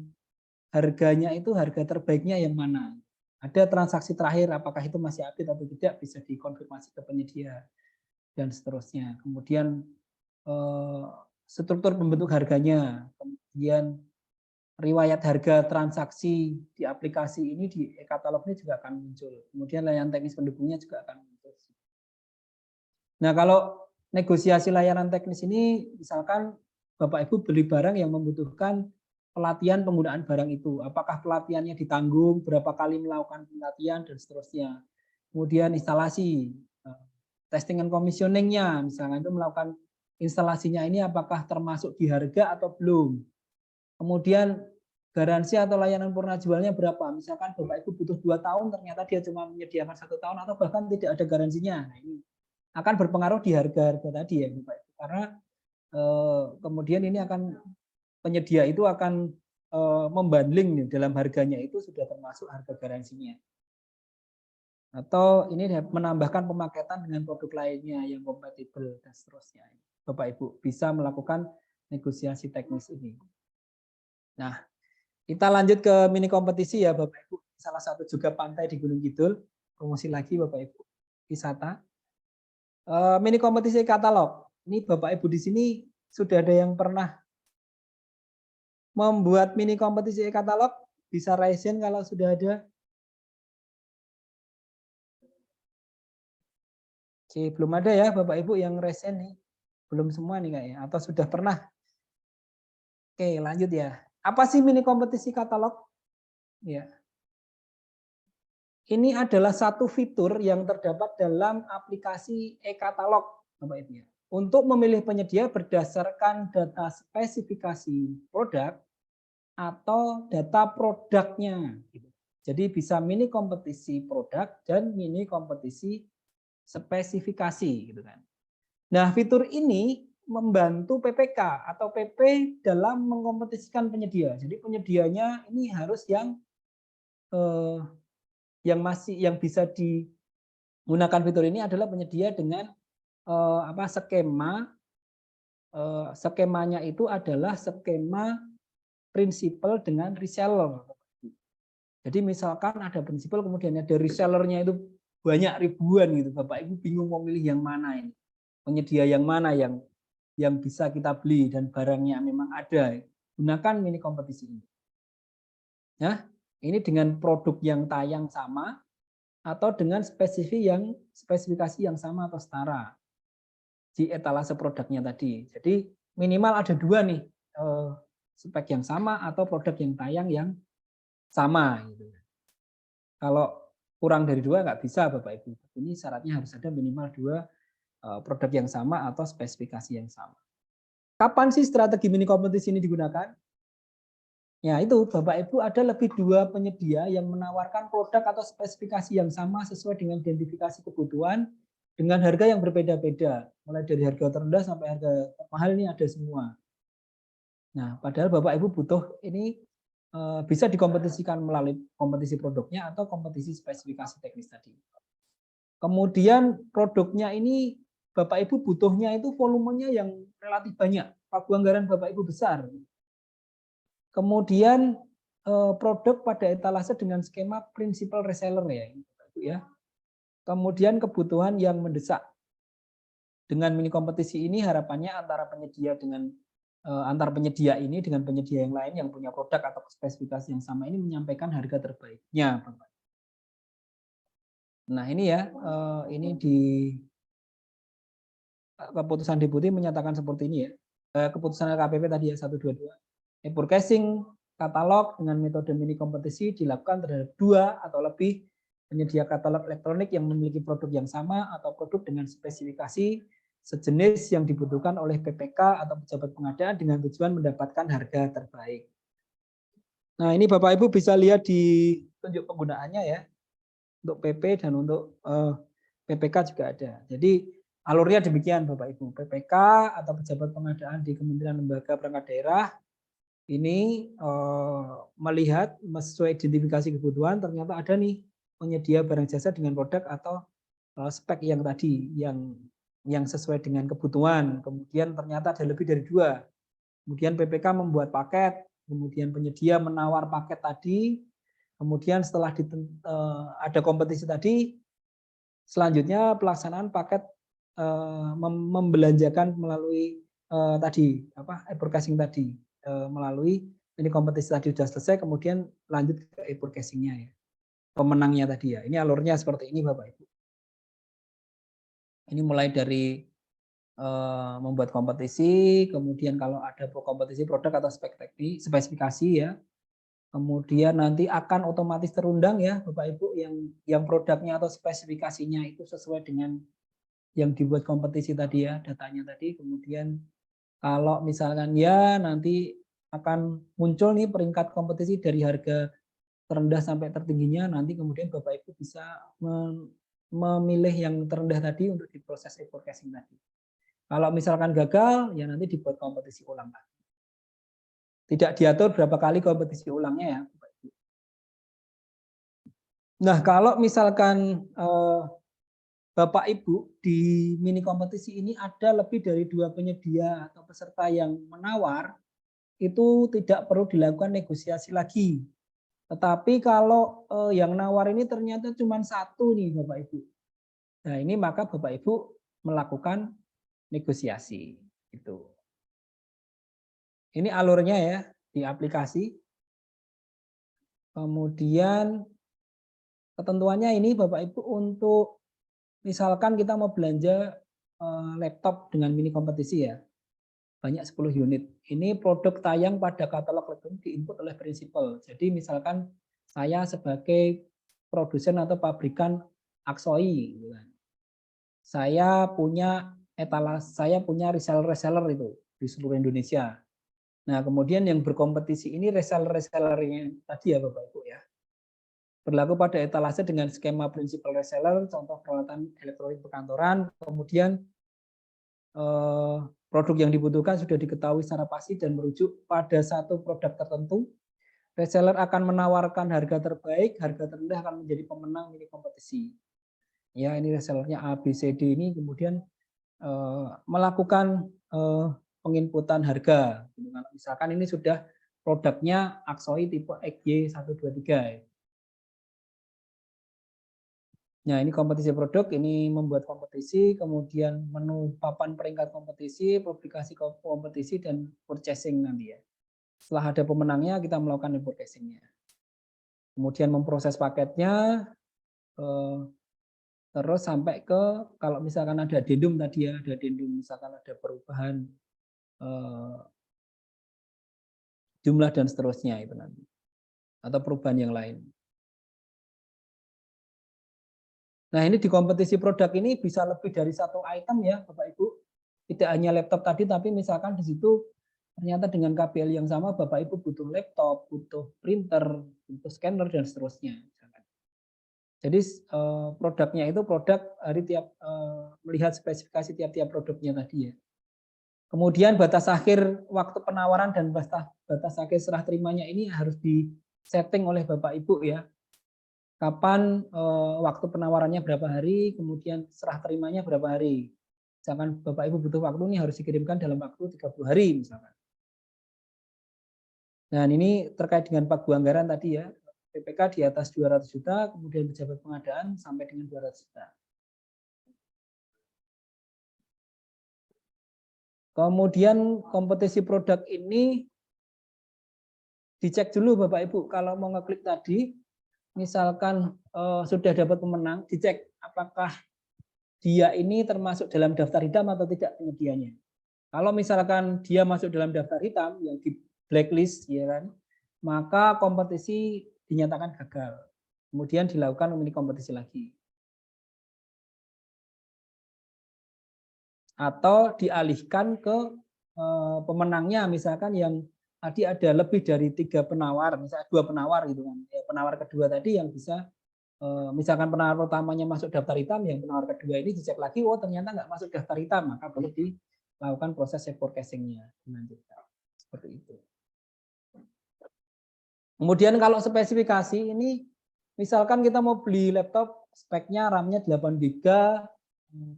Speaker 2: harganya itu harga terbaiknya yang mana. Ada transaksi terakhir, apakah itu masih update atau tidak, bisa dikonfirmasi ke penyedia dan seterusnya. Kemudian struktur pembentuk harganya, kemudian riwayat harga transaksi di aplikasi ini di e-katalog ini juga akan muncul. Kemudian layanan teknis pendukungnya juga akan muncul. Nah, kalau negosiasi layanan teknis ini, misalkan Bapak Ibu beli barang yang membutuhkan pelatihan penggunaan barang itu. Apakah pelatihannya ditanggung, berapa kali melakukan pelatihan, dan seterusnya. Kemudian instalasi, testing and commissioning-nya, misalkan itu melakukan instalasinya ini apakah termasuk di harga atau belum. Kemudian garansi atau layanan purna jualnya berapa. Misalkan Bapak Ibu butuh 2 tahun, ternyata dia cuma menyediakan 1 tahun, atau bahkan tidak ada garansinya. Nah, ini akan berpengaruh di harga-harga tadi ya Bapak Ibu. Karena kemudian ini akan penyedia itu akan membandling nih, dalam harganya itu sudah termasuk harga garansinya. Atau ini menambahkan pemaketan dengan produk lainnya yang kompatibel dan seterusnya. Bapak Ibu bisa melakukan negosiasi teknis ini. Nah, kita lanjut ke mini kompetisi ya Bapak Ibu. Salah satu juga pantai di Gunung Kidul. Promosi lagi Bapak Ibu. Wisata. Mini kompetisi katalog. Ini Bapak Ibu di sini sudah ada yang pernah membuat mini kompetisi katalog? Bisa raise hand kalau sudah ada. Oke, belum ada ya Bapak Ibu yang raise hand nih. Belum semua nih kayaknya. Atau sudah pernah? Oke, lanjut ya. Apa sih mini kompetisi katalog? Ya. Ini adalah satu fitur yang terdapat dalam aplikasi e-katalog, Bapak Ibu ya. Untuk memilih penyedia berdasarkan data spesifikasi produk atau data produknya. Jadi bisa mini kompetisi produk dan mini kompetisi spesifikasi, gitu kan. Nah, fitur ini membantu PPK atau PP dalam mengkompetisikan penyedia. Jadi penyedianya ini harus yang bisa digunakan fitur ini adalah penyedia dengan skemanya itu adalah skema prinsipal dengan reseller. Jadi misalkan ada prinsipal kemudian ada resellernya itu banyak ribuan gitu, Bapak Ibu bingung mau milih yang mana ini, penyedia yang mana yang bisa kita beli dan barangnya memang ada, gunakan mini kompetisi ini. Ya, ini dengan produk yang tayang sama atau dengan spesifikasi yang sama atau setara di etalase produknya tadi. Jadi minimal ada 2 nih, spek yang sama atau produk yang tayang yang sama. Gitu. Kalau kurang dari 2 nggak bisa Bapak Ibu. Ini syaratnya harus ada minimal 2 produk yang sama atau spesifikasi yang sama. Kapan sih strategi mini kompetisi ini digunakan? Ya itu Bapak Ibu ada lebih 2 penyedia yang menawarkan produk atau spesifikasi yang sama sesuai dengan identifikasi kebutuhan dengan harga yang berbeda-beda. Mulai dari harga terendah sampai harga termahal ini ada semua. Nah, padahal Bapak Ibu butuh ini bisa dikompetisikan melalui kompetisi produknya atau kompetisi spesifikasi teknis tadi. Kemudian produknya ini Bapak Ibu butuhnya itu volumenya yang relatif banyak. Pagu anggaran Bapak Ibu besar. Kemudian produk pada etalase dengan skema principal reseller ya. Kemudian kebutuhan yang mendesak. Dengan mini kompetisi ini harapannya antara penyedia antar penyedia ini dengan penyedia yang lain yang punya produk atau spesifikasi yang sama ini menyampaikan harga terbaiknya, Bapak. Nah, ini ya, ini di keputusan Deputi menyatakan seperti ini ya. Keputusan LKPP tadi ya 122. Forecasting katalog dengan metode mini kompetisi dilakukan terhadap 2 atau lebih penyedia katalog elektronik yang memiliki produk yang sama atau produk dengan spesifikasi sejenis yang dibutuhkan oleh PPK atau pejabat pengadaan dengan tujuan mendapatkan harga terbaik. Nah, ini Bapak Ibu bisa lihat di tunjuk penggunaannya ya. Untuk PP dan untuk PPK juga ada. Jadi alurnya demikian Bapak Ibu. PPK atau pejabat pengadaan di Kementerian Lembaga Perangkat Daerah ini melihat sesuai identifikasi kebutuhan, ternyata ada nih penyedia barang jasa dengan produk atau spek yang tadi yang sesuai dengan kebutuhan. Kemudian ternyata ada lebih dari 2. Kemudian PPK membuat paket, kemudian penyedia menawar paket tadi. Kemudian setelah ada kompetisi tadi, selanjutnya pelaksanaan paket membelanjakan melalui tadi e-forecasting tadi melalui ini kompetisi tadi sudah selesai, kemudian lanjut ke e-forecastingnya ya, pemenangnya tadi ya. Ini alurnya seperti ini Bapak Ibu. Ini mulai dari membuat kompetisi, kemudian kalau ada kompetisi produk atau spesifikasi ya. Kemudian nanti akan otomatis terundang ya Bapak Ibu yang produknya atau spesifikasinya itu sesuai dengan yang dibuat kompetisi tadi ya, datanya tadi. Kemudian kalau misalkan ya nanti akan muncul nih peringkat kompetisi dari harga terendah sampai tertingginya, nanti kemudian Bapak Ibu bisa memilih yang terendah tadi untuk diproses e-forecasting tadi. Kalau misalkan gagal ya nanti dibuat kompetisi ulang lagi. Tidak diatur berapa kali kompetisi ulangnya ya. Nah, kalau misalkan Bapak Ibu di mini kompetisi ini ada lebih dari 2 penyedia atau peserta yang menawar, itu tidak perlu dilakukan negosiasi lagi. Tetapi kalau yang nawar ini ternyata cuma 1 nih Bapak Ibu. Nah, ini maka Bapak Ibu melakukan negosiasi itu. Ini alurnya ya di aplikasi. Kemudian ketentuannya ini Bapak Ibu untuk misalkan kita mau belanja laptop dengan mini kompetisi ya. Banyak 10 unit. Ini produk tayang pada katalog elektronik diinput oleh prinsipal. Jadi misalkan saya sebagai produsen atau pabrikan Aksoi gitu kan. Saya punya saya punya reseller itu di seluruh Indonesia. Nah, kemudian yang berkompetisi ini reseller-resellernya tadi ya Bapak Ibu ya. Berlaku pada etalase dengan skema prinsipal reseller, contoh peralatan elektronik perkantoran, kemudian produk yang dibutuhkan sudah diketahui secara pasti dan merujuk pada satu produk tertentu. Reseller akan menawarkan harga terbaik, harga terendah akan menjadi pemenang mini kompetisi. Ya, ini resellernya A, B, C, D ini kemudian melakukan penginputan harga. Misalkan ini sudah produknya Aksoi tipe XY123. Nah, ini kompetisi produk, ini membuat kompetisi, kemudian menu papan peringkat kompetisi, publikasi kompetisi, dan purchasing nanti ya. Setelah ada pemenangnya, kita melakukan purchasingnya. Kemudian memproses paketnya, terus sampai ke, kalau misalkan ada addendum tadi ya, ada addendum, misalkan ada perubahan jumlah dan seterusnya itu nanti. Atau perubahan yang lain. Nah, ini di kompetisi produk ini bisa lebih dari 1 item ya, Bapak Ibu. Tidak hanya laptop tadi, tapi misalkan di situ ternyata dengan KPL yang sama, Bapak Ibu butuh laptop, butuh printer, butuh scanner, dan seterusnya. Jadi produknya itu produk dari melihat spesifikasi tiap-tiap produknya tadi ya. Kemudian batas akhir waktu penawaran dan batas akhir serah terimanya ini harus disetting oleh Bapak Ibu ya. Kapan waktu penawarannya berapa hari, kemudian serah terimanya berapa hari. Misalkan Bapak Ibu butuh waktu ini harus dikirimkan dalam waktu 30 hari misalkan. Nah, ini terkait dengan pagu anggaran tadi ya. PPK di atas 200 juta, kemudian pejabat pengadaan sampai dengan 200 juta. Kemudian kompetisi produk ini dicek dulu Bapak Ibu, kalau mau ngeklik tadi, misalkan sudah dapat pemenang, dicek apakah dia ini termasuk dalam daftar hitam atau tidak penyedianya. Kalau misalkan dia masuk dalam daftar hitam yang di blacklist, ya kan, maka kompetisi dinyatakan gagal. Kemudian dilakukan mini kompetisi lagi. Atau dialihkan ke pemenangnya, misalkan yang tadi ada lebih dari 3 penawar, misalnya 2 penawar gitu kan. Ya, penawar kedua tadi yang bisa misalkan penawar pertamanya masuk daftar hitam, yang penawar kedua ini dicek lagi, oh ternyata nggak masuk daftar hitam, maka boleh dilakukan proses forecasting-nya dilanjutkan. Seperti itu. Kemudian kalau spesifikasi ini, misalkan kita mau beli laptop, speknya RAM-nya 8 GB,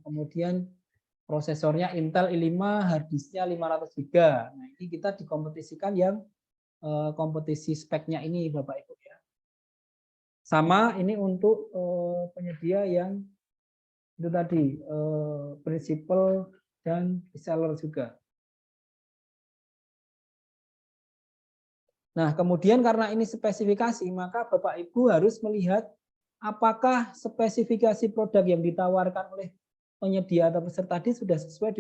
Speaker 2: kemudian prosesornya Intel i5, harddisknya 500 GB. Nah, ini kita dikompetisikan yang kompetisi speknya ini Bapak Ibu ya. Sama ini untuk penyedia yang itu tadi prinsipal dan reseller juga. Nah, kemudian karena ini spesifikasi, maka Bapak Ibu harus melihat apakah spesifikasi produk yang ditawarkan oleh penyedia atau peserta tadi sudah sesuai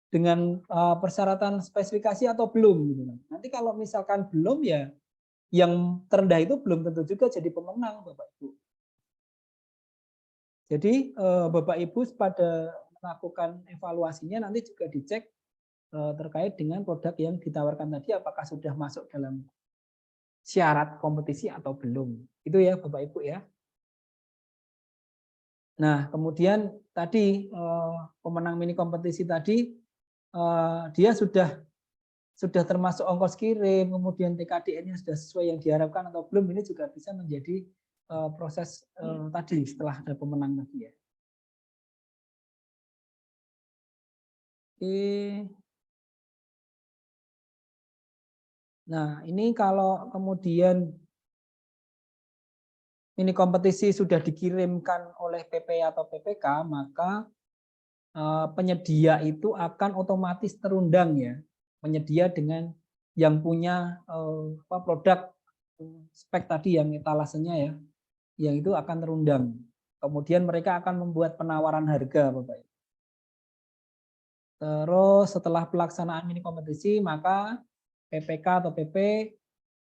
Speaker 2: dengan persyaratan spesifikasi atau belum gitu. Nanti kalau misalkan belum, ya yang terendah itu belum tentu juga jadi pemenang Bapak Ibu. Jadi Bapak Ibu pada melakukan evaluasinya nanti juga dicek terkait dengan produk yang ditawarkan tadi apakah sudah masuk dalam syarat kompetisi atau belum. Itu ya Bapak Ibu ya. Nah, kemudian tadi pemenang mini kompetisi tadi dia sudah termasuk ongkos kirim, kemudian TKDN-nya sudah sesuai yang diharapkan atau belum, ini juga bisa menjadi proses tadi setelah ada pemenang tadi ya. Oke. Nah, ini kalau kemudian ini kompetisi sudah dikirimkan oleh PP atau PPK, maka penyedia itu akan otomatis terundang ya. Penyedia dengan yang punya produk spek tadi yang etalasenya ya, yang itu akan terundang. Kemudian mereka akan membuat penawaran harga, Bapak. Terus setelah pelaksanaan mini kompetisi, maka PPK atau PP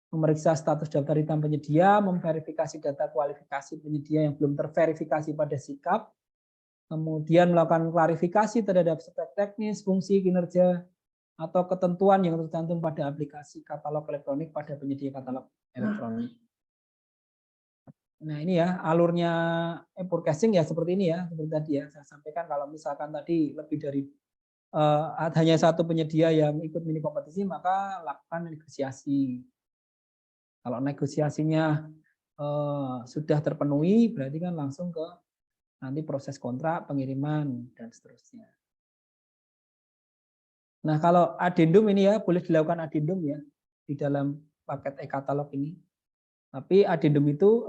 Speaker 2: memeriksa status daftar hitam penyedia, memverifikasi data kualifikasi penyedia yang belum terverifikasi pada sikap, kemudian melakukan klarifikasi terhadap spek teknis, fungsi, kinerja, atau ketentuan yang tercantum pada aplikasi katalog elektronik pada penyedia katalog elektronik. Nah, ini ya alurnya forecasting ya seperti ini ya, seperti tadi ya saya sampaikan. Kalau misalkan tadi lebih dari hanya satu penyedia yang ikut mini kompetisi, maka lakukan negosiasi. Kalau negosiasinya sudah terpenuhi, berarti kan langsung ke nanti proses kontrak, pengiriman, dan seterusnya. Nah, kalau adendum ini ya, boleh dilakukan adendum ya, di dalam paket e-katalog ini. Tapi adendum itu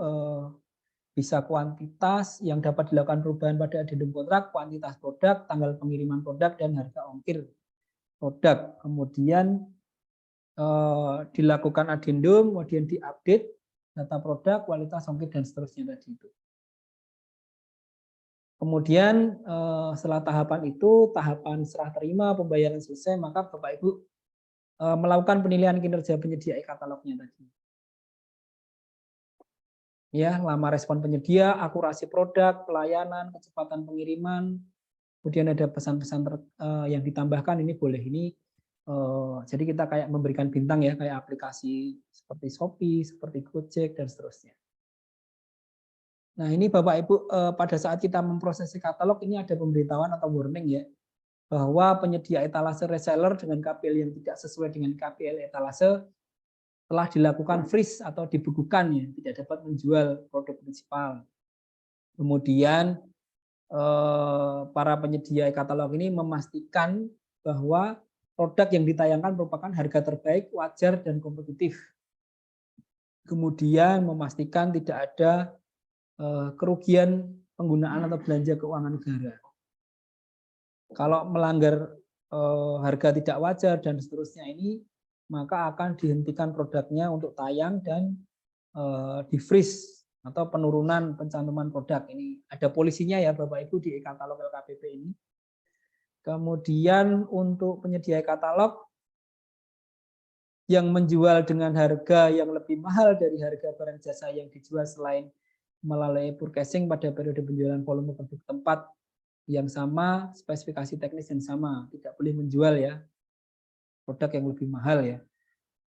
Speaker 2: bisa kuantitas yang dapat dilakukan perubahan pada adendum kontrak, kuantitas produk, tanggal pengiriman produk, dan harga ongkir produk. Kemudian dilakukan adendum, kemudian diupdate data produk, kualitas ongkir, dan seterusnya tadi itu. Kemudian setelah tahapan itu, tahapan serah terima, pembayaran selesai, maka Bapak Ibu melakukan penilaian kinerja penyedia e-katalognya tadi. Ya, lama respon penyedia, akurasi produk, pelayanan, kecepatan pengiriman, kemudian ada pesan-pesan yang ditambahkan, ini boleh ini. Jadi kita kayak memberikan bintang ya, kayak aplikasi seperti Shopee, seperti Gojek, dan seterusnya. Nah, ini Bapak Ibu pada saat kita memproses katalog ini ada pemberitahuan atau warning ya, bahwa penyedia etalase reseller dengan KPL yang tidak sesuai dengan KPL etalase telah dilakukan freeze atau dibekukan ya, tidak dapat menjual produk prinsipal. Kemudian para penyedia e-katalog ini memastikan bahwa produk yang ditayangkan merupakan harga terbaik, wajar, dan kompetitif. Kemudian memastikan tidak ada kerugian penggunaan atau belanja keuangan negara. Kalau melanggar harga tidak wajar dan seterusnya ini, maka akan dihentikan produknya untuk tayang dan di-freeze atau penurunan pencantuman produk. Ini ada polisinya ya Bapak Ibu di e-katalog LKPP ini. Kemudian untuk penyedia e-katalog yang menjual dengan harga yang lebih mahal dari harga barang jasa yang dijual selain melalui purchasing pada periode penjualan volume produk tempat yang sama, spesifikasi teknis yang sama, tidak boleh menjual ya produk yang lebih mahal ya.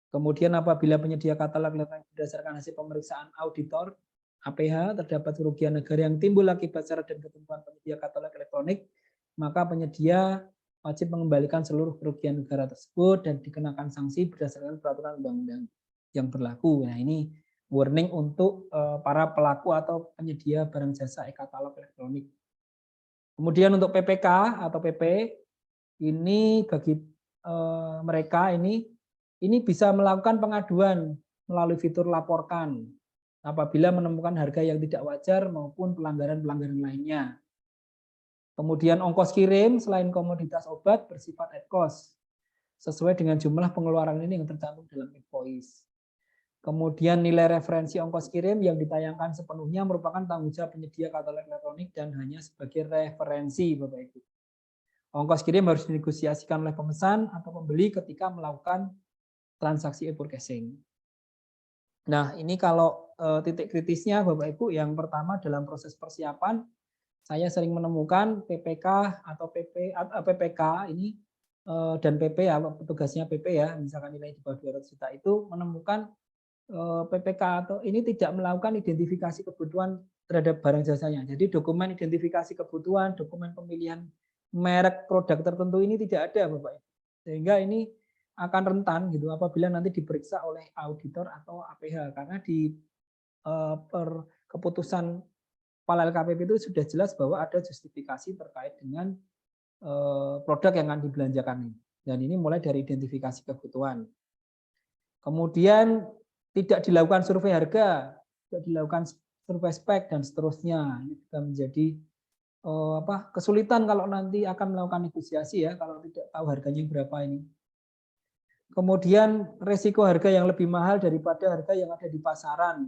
Speaker 2: Kemudian apabila penyedia katalog berdasarkan hasil pemeriksaan auditor APH terdapat kerugian negara yang timbul akibat syarat dan ketentuan penyedia katalog elektronik, maka penyedia wajib mengembalikan seluruh kerugian negara tersebut dan dikenakan sanksi berdasarkan peraturan undang-undang yang berlaku. Nah, ini warning untuk para pelaku atau penyedia barang jasa e-katalog elektronik. Kemudian untuk PPK atau PP ini bagi mereka ini bisa melakukan pengaduan melalui fitur laporkan apabila menemukan harga yang tidak wajar maupun pelanggaran-pelanggaran lainnya. Kemudian ongkos kirim selain komoditas obat bersifat at cost sesuai dengan jumlah pengeluaran ini yang tercantum dalam invoice. Kemudian nilai referensi ongkos kirim yang ditayangkan sepenuhnya merupakan tanggung jawab penyedia katalog elektronik dan hanya sebagai referensi Bapak Ibu. Ongkos kirim harus dinegosiasikan oleh pemesan atau pembeli ketika melakukan transaksi e-purchasing. Nah, ini kalau titik kritisnya Bapak Ibu, yang pertama dalam proses persiapan saya sering menemukan PPK atau PPK ini dan PP ya, petugasnya PP ya, misalkan nilai di bawah 200 juta itu menemukan PPK atau ini tidak melakukan identifikasi kebutuhan terhadap barang jasanya. Jadi dokumen identifikasi kebutuhan, dokumen pemilihan merek produk tertentu ini tidak ada Bapak Ibu. Sehingga ini akan rentan gitu apabila nanti diperiksa oleh auditor atau APH karena di keputusan Kepala LKPP itu sudah jelas bahwa ada justifikasi terkait dengan produk yang akan dibelanjakan ini. Dan ini mulai dari identifikasi kebutuhan. Kemudian tidak dilakukan survei harga, tidak dilakukan survei spek dan seterusnya. Ini juga menjadi kesulitan kalau nanti akan melakukan negosiasi ya kalau tidak tahu harganya berapa ini. Kemudian resiko harga yang lebih mahal daripada harga yang ada di pasaran.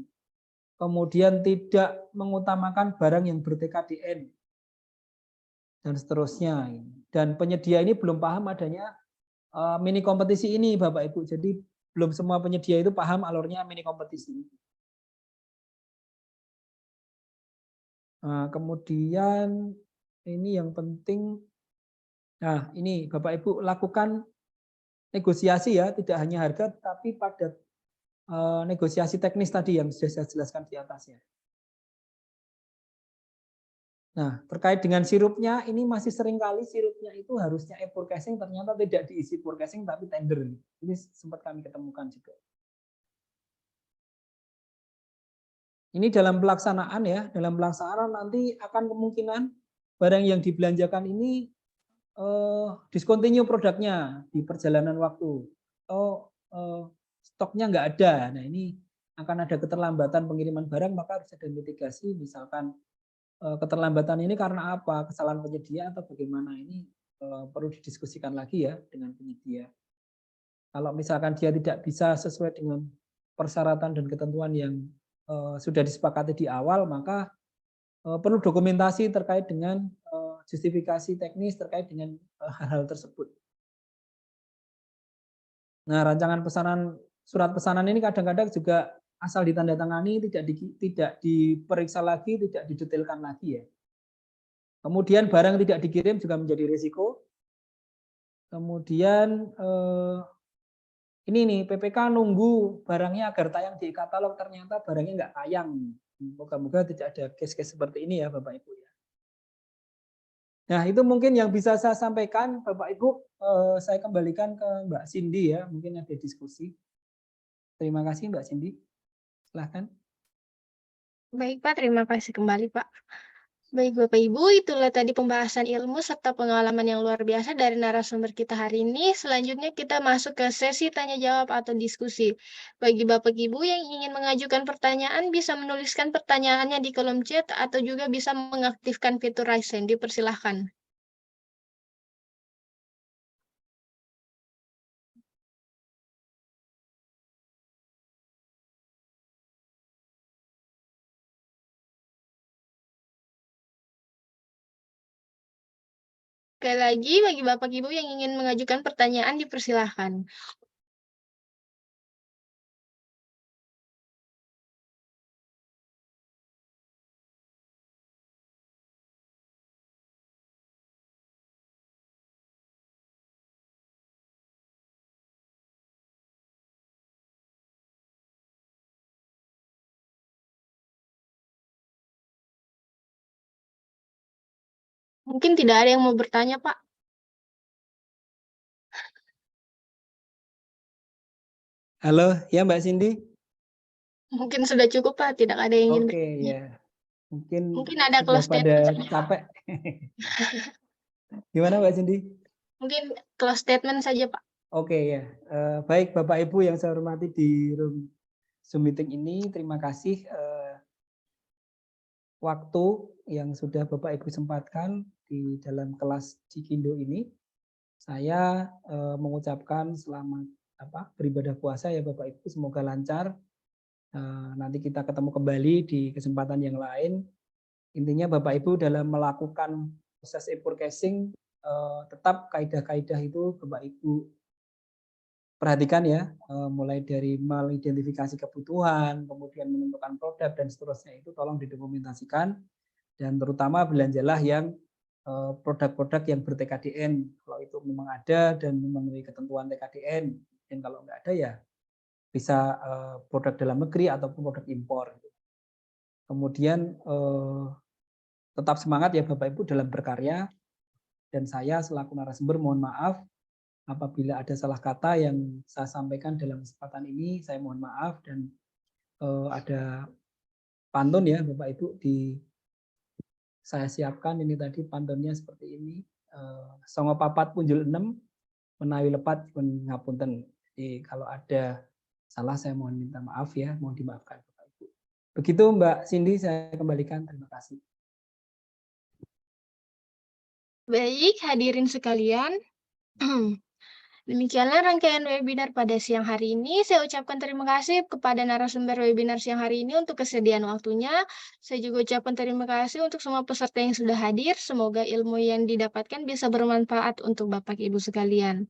Speaker 2: Kemudian tidak mengutamakan barang yang ber-TKDN dan seterusnya. Dan penyedia ini belum paham adanya mini kompetisi ini Bapak Ibu. Jadi belum semua penyedia itu paham alurnya mini kompetisi. Nah, kemudian ini yang penting. Nah, ini Bapak Ibu lakukan negosiasi ya, tidak hanya harga tapi pada negosiasi teknis tadi yang sudah saya jelaskan di atasnya. Nah, terkait dengan sirupnya, ini masih sering kali sirupnya itu harusnya e-purchasing, ternyata tidak diisi purchasing tapi tender. Ini sempat kami ketemukan juga. Ini dalam pelaksanaan ya, dalam pelaksanaan nanti akan kemungkinan barang yang dibelanjakan ini discontinue produknya di perjalanan waktu. Atau stoknya nggak ada. Nah, ini akan ada keterlambatan pengiriman barang, maka harus ada mitigasi. Misalkan keterlambatan ini karena apa? Kesalahan penyedia atau bagaimana? Ini perlu didiskusikan lagi ya dengan penyedia. Kalau misalkan dia tidak bisa sesuai dengan persyaratan dan ketentuan yang sudah disepakati di awal, maka perlu dokumentasi terkait dengan justifikasi teknis terkait dengan hal-hal tersebut. Nah, rancangan pesanan surat pesanan ini kadang-kadang juga asal ditandatangani tidak diperiksa lagi, tidak didetailkan lagi ya. Kemudian barang tidak dikirim juga menjadi risiko. Kemudian ini nih PPK nunggu barangnya agar tayang di katalog, ternyata barangnya nggak tayang. Moga-moga tidak ada case-case seperti ini ya Bapak Ibu ya. Nah, itu mungkin yang bisa saya sampaikan Bapak Ibu. Saya kembalikan ke Mbak Cindy ya, mungkin ada diskusi. Terima kasih Mbak Cindy. Silahkan.
Speaker 1: Baik Pak, terima kasih kembali Pak. Baik Bapak Ibu, itulah tadi pembahasan ilmu serta pengalaman yang luar biasa dari narasumber kita hari ini. Selanjutnya kita masuk ke sesi tanya jawab atau diskusi. Bagi Bapak Ibu yang ingin mengajukan pertanyaan, bisa menuliskan pertanyaannya di kolom chat atau juga bisa mengaktifkan fitur raise hand. Dipersilahkan. Sekali lagi, bagi Bapak Ibu yang ingin mengajukan pertanyaan, dipersilahkan. Mungkin tidak ada yang mau bertanya, Pak.
Speaker 2: Halo, ya Mbak Cindy?
Speaker 1: Mungkin sudah cukup, Pak. Tidak ada yang ingin
Speaker 2: Oke,
Speaker 1: bertanya.
Speaker 2: ya. Mungkin
Speaker 1: Mungkin ada
Speaker 2: sudah
Speaker 1: close
Speaker 2: pada
Speaker 1: statement.
Speaker 2: capek. Gimana Mbak Cindy?
Speaker 1: Mungkin close statement saja, Pak.
Speaker 2: Oke, ya. Baik Bapak Ibu yang saya hormati di room Zoom meeting ini, terima kasih waktu yang sudah Bapak Ibu sempatkan di dalam kelas Cikindo ini. Saya mengucapkan selamat beribadah puasa ya Bapak Ibu, semoga lancar. Nanti kita ketemu kembali di kesempatan yang lain. Intinya Bapak Ibu dalam melakukan proses e-forecasting tetap kaidah-kaidah itu Bapak Ibu perhatikan ya, mulai dari mengidentifikasi kebutuhan, kemudian menentukan produk dan seterusnya itu tolong didokumentasikan, dan terutama belanjalah yang produk-produk yang ber-TKDN kalau itu memang ada dan memenuhi ketentuan TKDN, dan kalau nggak ada ya bisa produk dalam negeri ataupun produk impor. Kemudian tetap semangat ya Bapak Ibu dalam berkarya, dan saya selaku narasumber mohon maaf apabila ada salah kata yang saya sampaikan dalam kesempatan ini, saya mohon maaf, dan ada pantun ya Bapak Ibu saya siapkan ini tadi pantunnya seperti ini. Songo papat punjul 6 menawi lepat pun ngapunten. Jadi kalau ada salah saya mohon minta maaf ya, mohon dimaafkan Bapak Ibu. Begitu Mbak Cindy, saya kembalikan, terima kasih.
Speaker 1: Baik, hadirin sekalian. Demikianlah rangkaian webinar pada siang hari ini. Saya ucapkan terima kasih kepada narasumber webinar siang hari ini untuk kesediaan waktunya. Saya juga ucapkan terima kasih untuk semua peserta yang sudah hadir. Semoga ilmu yang didapatkan bisa bermanfaat untuk Bapak Ibu sekalian.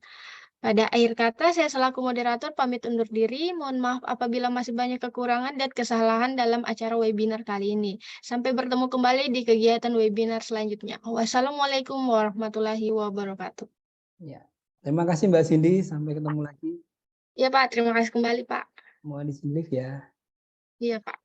Speaker 1: Pada akhir kata, saya selaku moderator pamit undur diri. Mohon maaf apabila masih banyak kekurangan dan kesalahan dalam acara webinar kali ini. Sampai bertemu kembali di kegiatan webinar selanjutnya. Wassalamualaikum warahmatullahi wabarakatuh.
Speaker 2: Ya. Terima kasih Mbak Cindy, sampai ketemu lagi.
Speaker 1: Ya Pak, terima kasih kembali Pak.
Speaker 2: Mohon izin live ya.
Speaker 1: Iya Pak.